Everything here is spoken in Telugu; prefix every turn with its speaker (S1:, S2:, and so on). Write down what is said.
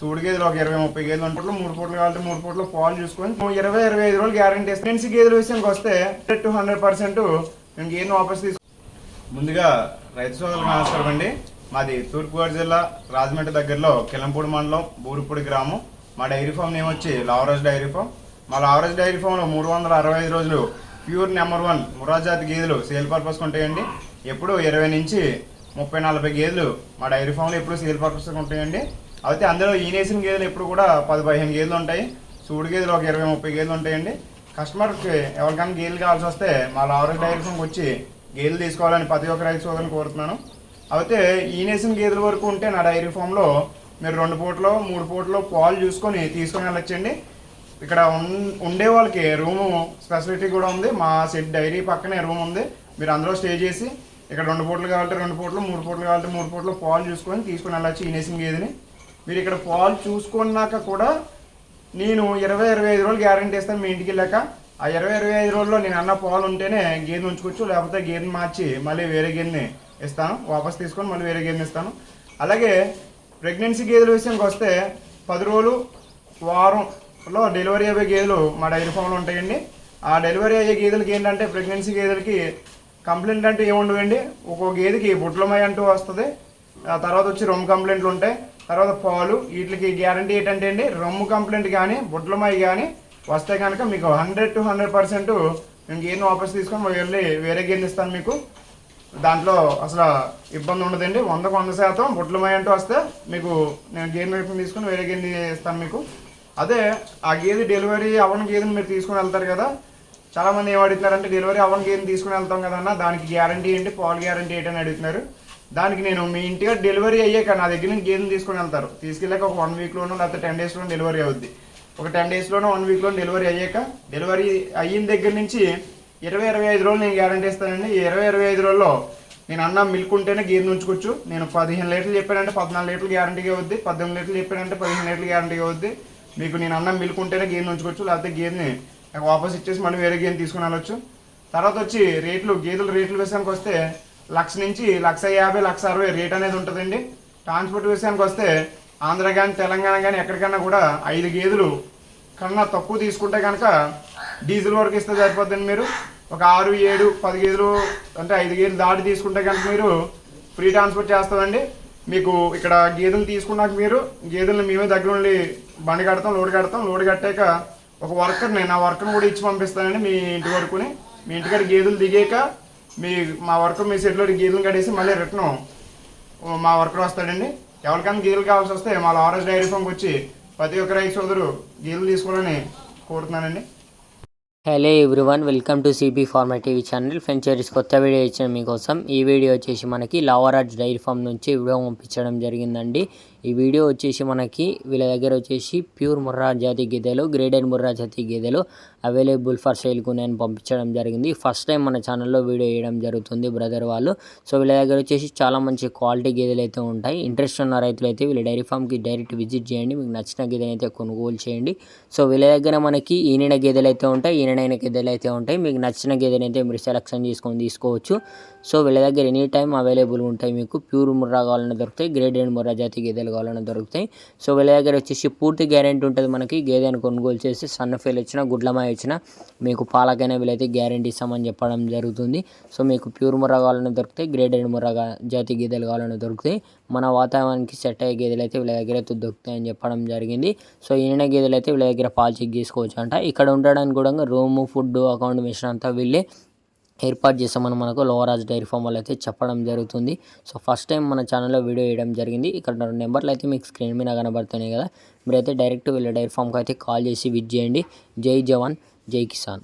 S1: సూడి గేదెలు ఒక 20-30 గేదెలు ఉంటారు. 3 పూటలు కావాలంటే 3 పూటలు పాలు చూసుకొని 20-25 రోజులు గ్యారంటీ ఇస్తాను. ఫ్రెండ్స్ గేదెల విషయానికి వస్తే 100% నేను గేదెను వాపస్ తీసుకు. ముందుగా రైతు సోదరులకు నమస్కారం అండి. మాది తూర్పుగోదావరి జిల్లా రాజమండ్రి దగ్గరలో కిలంపూడి మండలం బూరుపూడి గ్రామం. మా డైరీ ఫామ్ నేమ్ వచ్చి లావరాజ్ డైరీ ఫామ్. మా లావరాజ్ డైరీ ఫామ్లో 365 రోజులు ప్యూర్ నెంబర్ 1 ముర్రా జాతి గేదెలు సేల్ పర్పస్ ఉంటాయండి. ఎప్పుడు 20 నుంచి 30-40 గేదెలు మా డైరీ ఫామ్లో ఎప్పుడు సేల్ పర్పస్ ఉంటాయండి. అయితే అందులో ఈనేసిన గేదెలు ఎప్పుడు కూడా 10-15 గేదెలు ఉంటాయి. సూడి గేదెలు ఒక 20-30 గేదెలు ఉంటాయండి. కస్టమర్కి ఎవరికైనా గేదెలు కావాల్సి వస్తే మా లావరాజ్ డైరీ ఫామ్కి వచ్చి గేదెలు తీసుకోవాలని ప్రతి ఒక్క రైతు సోదరుని కోరుతున్నాను. అయితే ఈనేసిన గేదెల వరకు ఉంటే నా డైరీ ఫామ్లో మీరు 2 పూటలో 3 పూటలో పాలు చూసుకొని తీసుకొని వెళ్ళొచ్చండి. ఇక్కడ ఉండే వాళ్ళకి రూము ఫెసిలిటీ కూడా ఉంది. మా సెట్ డైరీ పక్కనే రూమ్ ఉంది. మీరు అందులో స్టే చేసి ఇక్కడ 2 పూటలు కావాలంటే 2 పూటలు, 3 పూటలు కావాలంటే 3 పూటలు పాలు చూసుకొని తీసుకొని వెళ్ళచ్చు ఈనేసిన గేదెని. మీరు ఇక్కడ పాలు చూసుకున్నాక కూడా నేను 20-25 రోజులు గ్యారంటీ ఇస్తాను. మీ ఇంటికి వెళ్ళాక ఆ 20-25 రోజుల్లో నేను అన్న పాలు ఉంటేనే గేదెని ఉంచుకోవచ్చు, లేకపోతే గేదెని మార్చి మళ్ళీ వేరే గేదెని ఇస్తాను, వాపస్ తీసుకొని మళ్ళీ వేరే గేదెని ఇస్తాను. అలాగే ప్రెగ్నెన్సీ గేదెల విషయానికి వస్తే 10 రోజులు వారంలో డెలివరీ అయ్యే గేదెలు మా డైరీ ఫామ్లో ఉంటాయండి. ఆ డెలివరీ అయ్యే గేదెలకి ఏంటంటే ప్రెగ్నెన్సీ గేదెలకి కంప్లైంట్ అంటే ఏముండవండి. ఒక్కో గేదెకి బుట్లమై అంటూ వస్తుంది. ఆ తర్వాత వచ్చి రొమ్ము కంప్లైంట్లు ఉంటాయి. తర్వాత పాలు. వీటికి గ్యారంటీ ఏంటంటే అండి, రొమ్ము కంప్లైంట్ కానీ బుట్లమై కానీ వస్తే కనుక మీకు 100% నేను గేదెని వాపస్ తీసుకొని వెళ్ళి వేరే గేదెని ఇస్తాను. మీకు దాంట్లో అసలు ఇబ్బంది ఉండదండి. 100% బుట్లమై అంటూ వస్తే మీకు నేను గేదెని తీసుకొని వేరే గేదెని ఇస్తాను మీకు. అదే ఆ గేదె డెలివరీ అవ్వని గేదెని మీరు తీసుకొని వెళ్తారు కదా, చాలామంది ఏం అడుగుతున్నారంటే డెలివరీ అవ్వని గేదెని తీసుకుని వెళ్తాం కదన్నా, దానికి గ్యారంటీ ఏంటి, పాలు గ్యారంటీ ఏంటి అని అడుగుతున్నారు. దానికి నేను మీ ఇంటిగా డెలివరీ అయ్యాక నా దగ్గర నుంచి గేదెని తీసుకొని వెళ్తారు. తీసుకెళ్ళాక ఒక 1 వీక్లోనో లేకపోతే 10 డేస్లోనో డెలివరీ అవుద్ది. ఒక 10 డేస్లోనో 1 వీక్లోనో డెలివరీ అయ్యాక డెలివరీ అయిన దగ్గర నుంచి 20-25 రోజులు నేను గ్యారంటీ ఇస్తానండి. ఈ 20-25 రోజుల్లో నేను అన్న మిల్క్ ఉంటేనే గేదెని ఉంచుకోవచ్చు. నేను 15 లీటర్లు చెప్పానంటే 14 లీటర్లు గ్యారంటీగా అవుద్ది. 18 లీటర్లు చెప్పానంటే 15 లీటర్లు గ్యారంటీగా అవుద్ది. మీకు నేను అన్న మిల్క్ ఉంటేనే గేదెని ఉంచుకోవచ్చు, లేకపోతే గేదెని వాపస్ ఇచ్చేసి మళ్ళీ వేరే గేదెని తీసుకుని వెళ్ళొచ్చు. తర్వాత వచ్చి రేట్లు, గేదెల రేట్ల విషయానికి వస్తే 1,00,000 నుంచి 1,50,000, 1,60,000 రేట్ అనేది ఉంటుందండి. ట్రాన్స్పోర్ట్ విషయానికి వస్తే ఆంధ్ర కానీ తెలంగాణ కానీ ఎక్కడికన్నా కూడా 5 గేదెలు కన్నా తక్కువ తీసుకుంటే కనుక డీజిల్ వరకు ఇస్తే సరిపోద్దండి. మీరు ఒక 6, 7, 10 గేదెలు అంటే 5 గేదెలు దాటి తీసుకుంటే కనుక మీరు ఫ్రీ ట్రాన్స్పోర్ట్ చేస్తామండి. మీకు ఇక్కడ గేదెలు తీసుకున్నాక మీరు గేదెలను మేమే దగ్గర ఉండి బండి కడతాం, లోడ్ కట్టాక ఒక వర్కర్ని, నా వర్కర్ని కూడా ఇచ్చి పంపిస్తానండి మీ ఇంటి వరకుని. మీ ఇంటికాడ గేదెలు దిగాక మా వర్కర్ మీ సెట్లో గేదెలు కట్టేసి మళ్ళీ రిటర్న్ మా వర్కర్ వస్తాడండి. ఎవరికైనా గేదెలు కావాల్సి వస్తే మా లావరాజ్ డైరీ ఫామ్కి వచ్చి ప్రతి ఒక్క రైతు సోదరు గేదెలు తీసుకోవాలని కోరుతున్నానండి.
S2: Hello everyone, welcome to CB farmer TV channel. Friends కొత్త వీడియో ఇచ్చిన మీకోసం. ఈ వీడియో వచ్చేసి మనకి లావరాజ్ డైరీ ఫామ్ నుంచి వీడియో పంపించడం జరిగిందండి. ఈ వీడియో వచ్చేసి మనకి వీళ్ళ దగ్గర వచ్చేసి ప్యూర్ ముర్రా జాతి గేదెలు, గ్రేడెడ్ ముర్రా జాతి గేదెలు అవైలబుల్ ఫర్ సేల్కు నేను పంపించడం జరిగింది. ఫస్ట్ టైం మన ఛానల్లో వీడియో వేయడం జరుగుతుంది బ్రదర్ వాళ్ళు. సో వీళ్ళ దగ్గర వచ్చేసి చాలా మంచి క్వాలిటీ గేదెలు అయితే ఉంటాయి. ఇంట్రెస్ట్ ఉన్న రైతులు అయితే వీళ్ళ డైరీ ఫామ్కి డైరెక్ట్ విజిట్ చేయండి. మీకు నచ్చిన గేదెని అయితే కొనుగోలు చేయండి. సో వీళ్ళ దగ్గర మనకి ఈనిన గేదెలు అయితే ఉంటాయి, ఈనినైన గేదెలు అయితే ఉంటాయి. మీకు నచ్చిన గేదెని అయితే మీరు సెలెక్షన్ చేసుకొని తీసుకోవచ్చు. సో వీళ్ళ దగ్గర ఎనీ టైం అవైలబుల్ ఉంటాయి. మీకు ప్యూర్ ముర్రా కావాలన్నా దొరుకుతాయి, గ్రేడెడ్ ముర్రా జాతి గేదెలు కావాలన్నా దొరుకుతాయి. సో వీళ్ళ దగ్గర వచ్చేసి పూర్తి గ్యారెంటీ ఉంటుంది. మనకి గేదెను కొనుగోలు చేసి సన్నఫేలు ఇచ్చినా గుడ్లమాయ ఇచ్చినా మీకు పాలకైనా వీళ్ళైతే గ్యారెంటీ ఇస్తామని చెప్పడం జరుగుతుంది. సో మీకు ప్యూర్ ముర్రా కావాలన్నా దొరుకుతాయి, గ్రేడెడ్ ముర్రా జాతి గేదెలు కావాలన్నా దొరుకుతాయి. మన వాతావరణానికి సెట్ అయ్యే గేదెలు అయితే వీళ్ళ దగ్గర అయితే దొరుకుతాయని చెప్పడం జరిగింది. సో ఈయన గేదెలు అయితే వీళ్ళ దగ్గర పాలు చెక్ చేసుకోవచ్చు అంట. ఇక్కడ ఉండడానికి కూడా రూము, ఫుడ్, అకామిడేషన్ అంతా వీళ్ళే ఏర్పాటు చేస్తామని మనకు లావరాజ్ డైరీ ఫామ్ వాళ్ళు అయితే చెప్పడం జరుగుతుంది. సో ఫస్ట్ టైం మన ఛానల్లో వీడియో వేయడం జరిగింది. ఇక్కడ 2 నెంబర్లు అయితే మీకు స్క్రీన్ మీద కనబడుతున్నాయి కదా, మీరైతే డైరెక్ట్ వీళ్ళ డైరీ ఫామ్కి అయితే కాల్ చేసి విజిట్ చేయండి. జై జవాన్, జై కిసాన్.